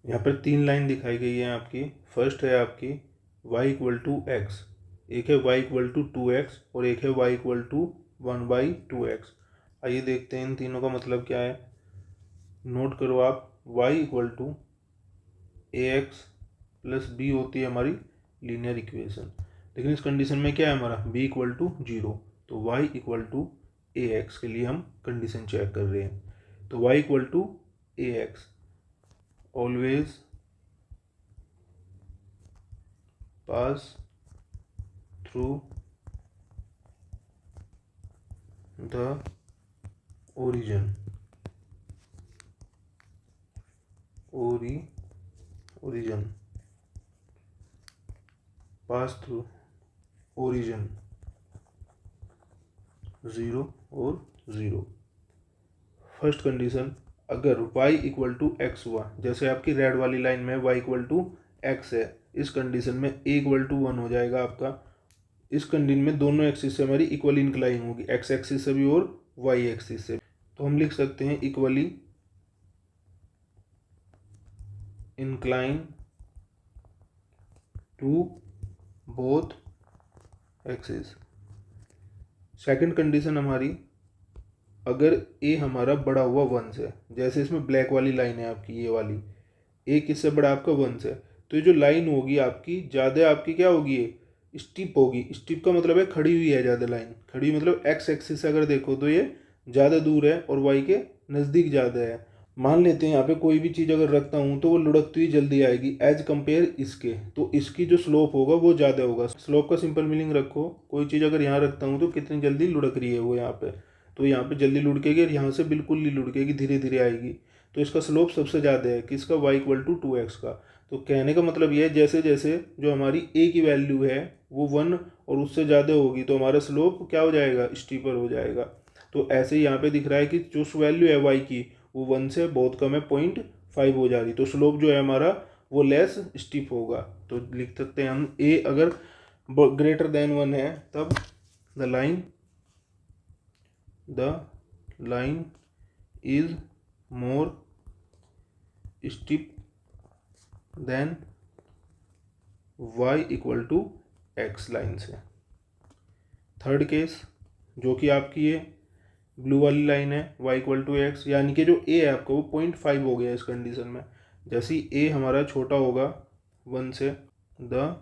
यहाँ पर तीन लाइन दिखाई गई है आपकी। फर्स्ट है आपकी y इक्वल टू एक्स, एक है y इक्वल टू 2x और एक है y इक्वल टू 1/2x। आइए देखते हैं इन तीनों का मतलब क्या है। नोट करो आप, y equal to a x plus b होती है हमारी लीनियर इक्वेशन, लेकिन इस कंडीशन में क्या है हमारा b इक्वल टू 0, तो y equal to a x के लिए हम कंडीशन चेक कर रहे हैं। तो y equal to a x always pass through the origin pass through origin 0 और 0। फर्स्ट कंडीशन, अगर y इक्वल टू एक्स हुआ, जैसे आपकी रेड वाली लाइन में y इक्वल टू एक्स है, इस कंडीशन में a इक्वल टू 1 हो जाएगा आपका। इस कंडीशन में दोनों एक्सिस से हमारी इक्वल इंक्लाइन होगी, x एक्सिस से भी और y एक्सिस से। तो हम लिख सकते हैं equally incline to both axis. Second condition हमारी, अगर a हमारा बड़ा हुआ 1 से, जैसे इसमें ब्लैक वाली लाइन है आपकी ये वाली, a किससे बड़ा आपका 1 से, तो ये जो लाइन होगी आपकी ज़्यादा आपकी क्या होगी, ये स्टीप होगी। स्टीप का मतलब है खड़ी हुई है ज़्यादा लाइन, खड़ी मतलब एक्स एक्सिस से अगर देखो तो ये ज़्यादा दूर है और y के नज़दीक ज़्यादा है। मान लेते हैं यहाँ पे कोई भी चीज़ अगर रखता हूँ तो वो लुढ़कती हुई जल्दी आएगी एज कंपेयर इसके, तो इसकी जो स्लोप होगा वो ज़्यादा होगा। स्लोप का सिंपल मीनिंग रखो, कोई चीज़ अगर यहाँ रखता हूँ तो कितनी जल्दी लुढ़क रही है वो यहाँ पे, तो यहाँ पे जल्दी लुढ़केगी और यहाँ से बिल्कुल नहीं लुढ़केगी, धीरे धीरे आएगी। तो इसका स्लोप सबसे ज़्यादा है किसका, y इक्वल टू 2x का। तो कहने का मतलब ये है जैसे जैसे जो हमारी a की वैल्यू है वो 1 और उससे ज़्यादा होगी तो हमारा स्लोप क्या हो जाएगा, स्टीपर हो जाएगा। तो ऐसे ही यहाँ पे दिख रहा है कि जो वैल्यू है y की वो 1 से बहुत कम है, 0.5 हो जा रही, तो स्लोप जो है हमारा वो लेस स्टीप होगा। तो लिख सकते हैं हम a अगर ग्रेटर देन 1 है तब the line is more steep than y equal to x line से। थर्ड केस जो कि आपकी ये ब्लू वाली लाइन है y इक्वल टू एक्स, यानी कि जो a है आपका वो 0.5 हो गया इस कंडीशन में। जैसे ही a हमारा छोटा होगा 1 से, the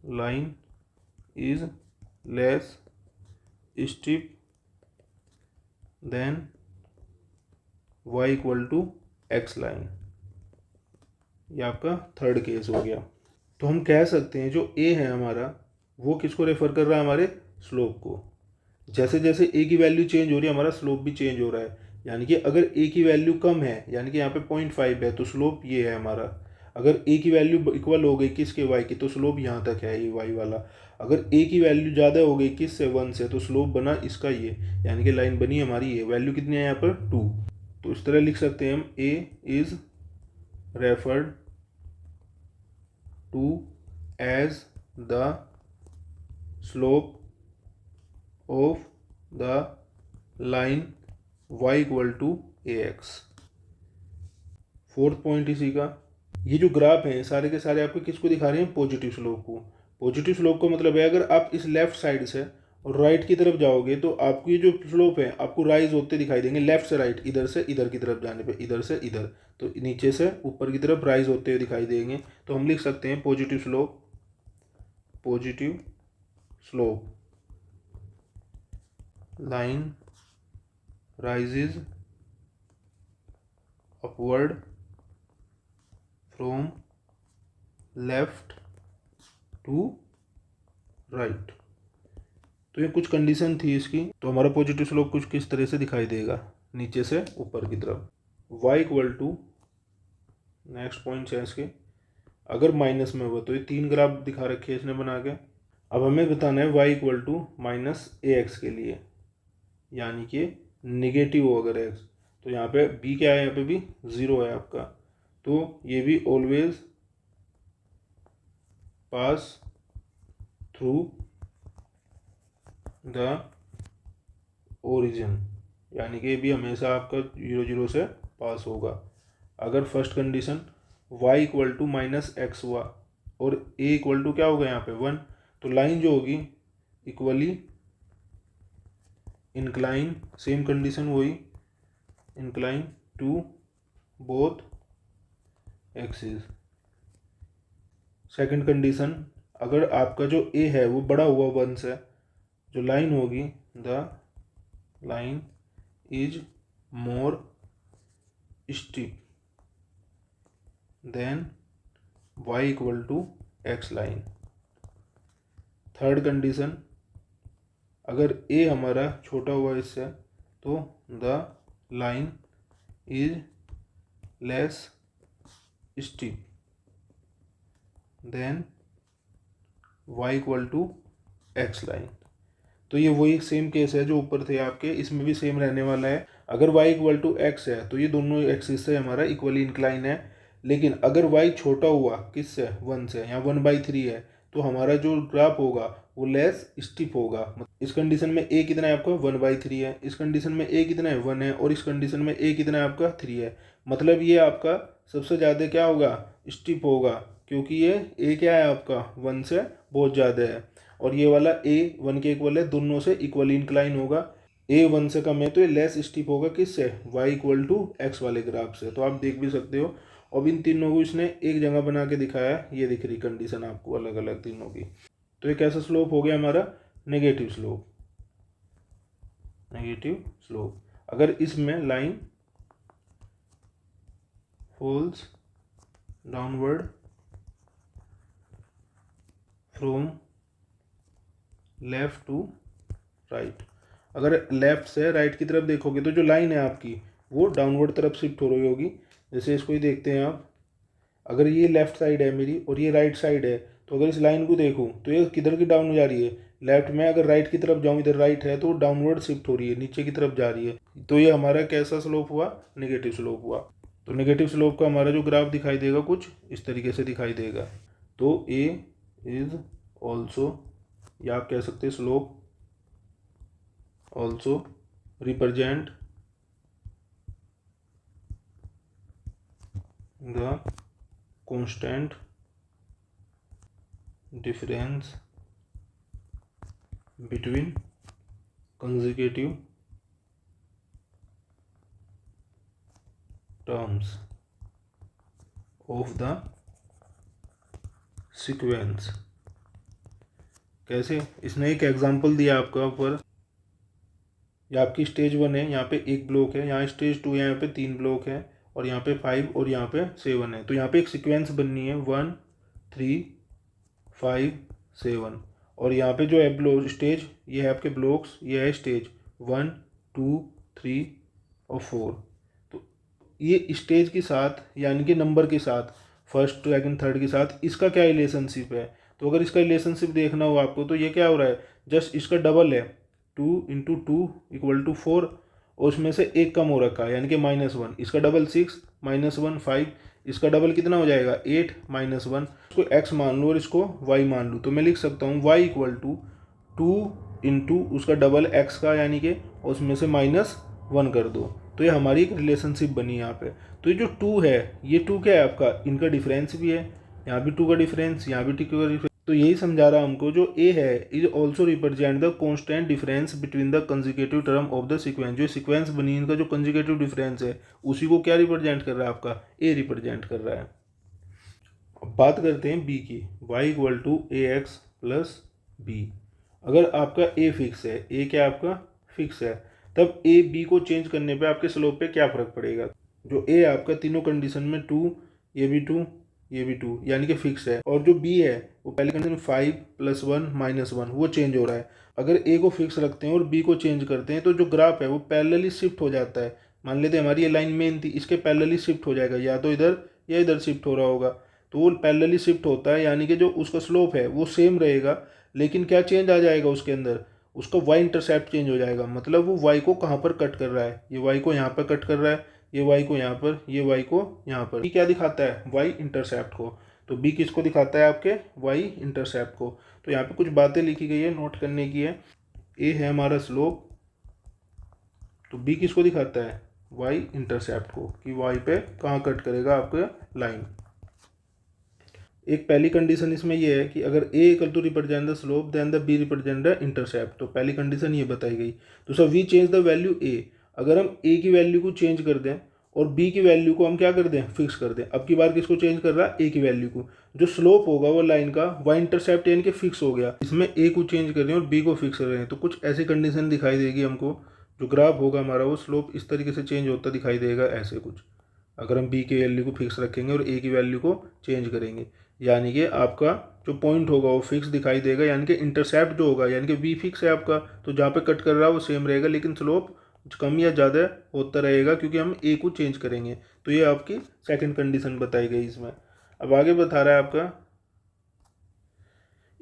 line is less steep than y equal to x line. ये आपका थर्ड केस हो गया। तो हम कह सकते हैं जो a है हमारा वो किसको रेफर कर रहा है, हमारे स्लोप को। जैसे जैसे a की वैल्यू चेंज हो रही है हमारा स्लोप भी चेंज हो रहा है, यानी कि अगर a की वैल्यू कम है यानी कि यहाँ पे 0.5 है तो स्लोप ये है हमारा। अगर a की वैल्यू इक्वल हो गई किसके, y की, तो स्लोप यहाँ तक है ये y वाला। अगर a की वैल्यू ज़्यादा हो गई किस से, 1 से, तो स्लोप बना इसका ये, यानी कि लाइन बनी हमारी ये। वैल्यू कितनी है यहाँ पर 2, तो इस तरह लिख सकते हैं हम a is referred to as the slope of the line y equal to a x. Fourth point इसी का, ये जो ग्राफ हैं सारे के सारे आपको किसको दिखा रहे हैं, पॉजिटिव स्लोप को। पॉजिटिव स्लोप का मतलब है अगर आप इस लेफ्ट साइड से और राइट की तरफ जाओगे तो आपको ये जो स्लोप है आपको राइज होते दिखाई देंगे, लेफ्ट से राइट, इधर से इधर की तरफ जाने पे, इधर से इधर, तो नीचे से ऊपर की तरफ राइज होते हुए दिखाई देंगे। तो हम लिख सकते हैं positive slope line rises upward from left to right। तो ये कुछ कंडीशन थी इसकी। तो हमारा पॉजिटिव स्लोप कुछ किस तरह से दिखाई देगा, नीचे से ऊपर की तरफ। y equal to, next point है इसके, अगर माइनस में हुआ तो ये तीन ग्राफ दिखा रखे हैं इसने बना के। अब हमें बताना है y equal to minus a x के लिए, यानी कि निगेटिव हो अगर x, तो यहाँ पे b क्या है, यहाँ पे भी 0 है आपका, तो ये भी always pass through the origin, यानी कि भी हमेशा आपका 0 0 से पास होगा। अगर first condition y equal to minus x हुआ और ए इक्वल टू क्या होगा यहाँ पे 1। तो लाइन जो होगी इक्वली इंक्लाइन, सेम कंडीशन वही, incline to both axis. Second condition, अगर आपका जो ए है वो बड़ा हुआ 1 से, जो लाइन होगी the line is more steep than y equal to x line. Third condition, अगर a हमारा छोटा हुआ इससे तो the line is less steep than y equal to x line. तो ये वही सेम केस है जो ऊपर थे आपके, इसमें भी सेम रहने वाला है। अगर y इक्वल टू एक्स है तो ये दोनों एक्सिस से हमारा इक्वली इंक्लाइन है, लेकिन अगर y छोटा हुआ किससे 1 से, यहाँ 1/3 है, तो हमारा जो ग्राफ होगा वो लेस स्टीप होगा। इस कंडीशन में a कितना है आपका 1/3 है, इस कंडीशन में a कितना है 1 है, और इस कंडीशन में a कितना है आपका 3 है। मतलब ये आपका सबसे ज़्यादा क्या होगा स्टीप होगा, क्योंकि ये a क्या है आपका 1 से बहुत ज़्यादा है, और ये वाला a 1 के इक्वल है, दोनों से इक्वली इंक्लाइन होगा। a 1 से कम है तो ये लेस स्टीप होगा किससे, y इक्वल टू एक्स वाले ग्राफ से। तो आप देख भी सकते हो। अब इन तीनों को इसने एक जगह बना के दिखाया है, ये दिख रही कंडीशन आपको अलग अलग तीनों की। तो ये कैसा स्लोप हो गया हमारा, नेगेटिव स्लोप, नेगेटिव स्लोप। अगर इसमें line falls downward from left to right, अगर लेफ्ट से राइट की तरफ देखोगे तो जो लाइन है आपकी वो डाउनवर्ड तरफ शिफ्ट हो रही होगी। जैसे इसको ही देखते हैं आप, अगर ये लेफ्ट साइड है मेरी और ये राइट साइड है, तो अगर इस लाइन को देखूँ तो ये किधर की डाउन हो जा रही है, लेफ्ट में। अगर राइट की तरफ जाऊँ, इधर राइट है तो डाउनवर्ड शिफ्ट हो रही है, नीचे की तरफ जा रही है। तो ये हमारा कैसा स्लोप हुआ, नेगेटिव स्लोप हुआ। तो नेगेटिव स्लोप का हमारा जो ग्राफ दिखाई देगा कुछ इस तरीके से दिखाई देगा। तो ए इज ऑल्सो, या आप कह सकते हैं slope also represent the constant difference between consecutive terms of the sequence। कैसे, इसने एक एग्जांपल दिया आपका ऊपर, ये आपकी स्टेज 1 है, यहाँ पे एक ब्लॉक है, यहाँ स्टेज 2 है, यहाँ पे 3 ब्लॉक है, और यहाँ पे 5 और यहाँ पे 7 है। तो यहाँ पे एक सीक्वेंस बननी है 1 3 5 7, और यहाँ पे जो है ब्लॉक स्टेज, ये है आपके ब्लॉक्स, ये है स्टेज 1 2 3 और 4। तो ये स्टेज के साथ यानी कि नंबर के साथ, फर्स्ट सेकंड थर्ड के साथ इसका क्या रिलेशनशिप है। तो अगर इसका रिलेशनशिप देखना हो आपको तो ये क्या हो रहा है, जस्ट इसका डबल है, 2 × 2 = 4, और उसमें से एक कम हो रखा है यानी कि -1। इसका डबल 6 -1 5, इसका डबल कितना हो जाएगा 8 -1। इसको x मान लो और इसको y मान लो, तो मैं लिख सकता हूँ y = 2 × उसका डबल x का यानी कि, उसमें से -1 कर दो। तो ये हमारी एक रिलेशनशिप बनी यहाँ पे। तो ये जो 2 है, ये 2 क्या है आपका, इनका डिफरेंस भी है, यहाँ भी 2 का डिफरेंस, यहाँ भी 2 का डिफरेंस। तो यही समझा रहा हमको, जो ए है is also represent the constant difference between the consecutive term of the sequence. जो सीक्वेंस बनी इनका जो कंजिक्यूटिव डिफरेंस है उसी को क्या रिप्रेजेंट कर रहा है आपका, ए रिप्रेजेंट कर रहा है। अब बात करते हैं बी की, y = ax + b। अगर आपका a फिक्स है, a क्या आपका फिक्स है, तब a b को चेंज करने पे आपके स्लोप पे क्या फ़र्क पड़ेगा। जो a आपका तीनों कंडीशन में 2, ये भी 2, ये भी 2 यानी कि फिक्स है, और जो b है वो पहले कंडीशन 5 + 1 -1 वो चेंज हो रहा है। अगर a को फिक्स रखते हैं और b को चेंज करते हैं तो जो ग्राफ है वो पैरेलली शिफ्ट हो जाता है। मान लेते हैं हमारी ये लाइन मेन थी, इसके पैरेलली शिफ्ट हो जाएगा, या तो इधर या इधर शिफ्ट हो रहा होगा। तो वो पैरेलली शिफ्ट होता है यानी कि जो उसका स्लोप है वो सेम रहेगा, लेकिन क्या चेंज आ जाएगा उसके अंदर, उसका y इंटरसेप्ट चेंज हो जाएगा। मतलब वो y को कहाँ पर कट कर रहा है, ये y को यहाँ पर कट कर रहा है, ये y को यहाँ पर, ये y को यहाँ पर। b क्या दिखाता है, y इंटरसेप्ट को। तो b किसको दिखाता है आपके, y इंटरसेप्ट को। तो यहाँ पे कुछ बातें लिखी गई है, नोट करने की है। a है हमारा स्लोप, तो b किसको दिखाता है, y इंटरसेप्ट को, कि y पे कहाँ कट करेगा आपका लाइन। एक पहली कंडीशन इसमें ये है कि अगर A equal to represent the slope then the B represent the intercept, तो पहली कंडीशन ये बताई गई। दूसरा we change the value A, अगर हम ए की वैल्यू को चेंज कर दें और बी की वैल्यू को हम क्या कर दें, फिक्स कर दें। अब की बार किसको चेंज कर रहा है, ए की वैल्यू को। जो स्लोप होगा वो लाइन का, वह इंटरसेप्ट यानी कि फिक्स हो गया। इसमें ए को चेंज कर रहे हैं और बी को फिक्स कर रहे हैं, तो कुछ ऐसी कंडीशन दिखाई देगी हमको। जो ग्राफ होगा हमारा वो स्लोप इस तरीके से चेंज होता दिखाई देगा, ऐसे कुछ। अगर हम बी की वैल्यू को फिक्स रखेंगे और ए की वैल्यू को चेंज करेंगे, यानी कि आपका जो पॉइंट होगा वो फिक्स दिखाई देगा, यानी कि इंटरसेप्ट जो होगा, यानी कि वी फिक्स है आपका, तो जहाँ पे कट कर रहा है वो सेम रहेगा, लेकिन स्लोप कम या ज़्यादा होता रहेगा क्योंकि हम ए को चेंज करेंगे। तो ये आपकी सेकंड कंडीशन बताई गई इसमें। अब आगे बता रहा है आपका,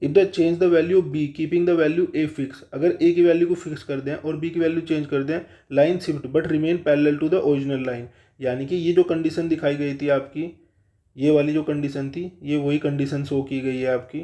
if the change the value b keeping the value a fix, अगर ए की वैल्यू को फिक्स कर दें और बी की वैल्यू चेंज कर दें, line shift but remain parallel to the original line. यानी कि ये जो कंडीशन दिखाई गई थी आपकी, ये वाली जो कंडीशन थी, ये वही कंडीशन शो की गई है आपकी।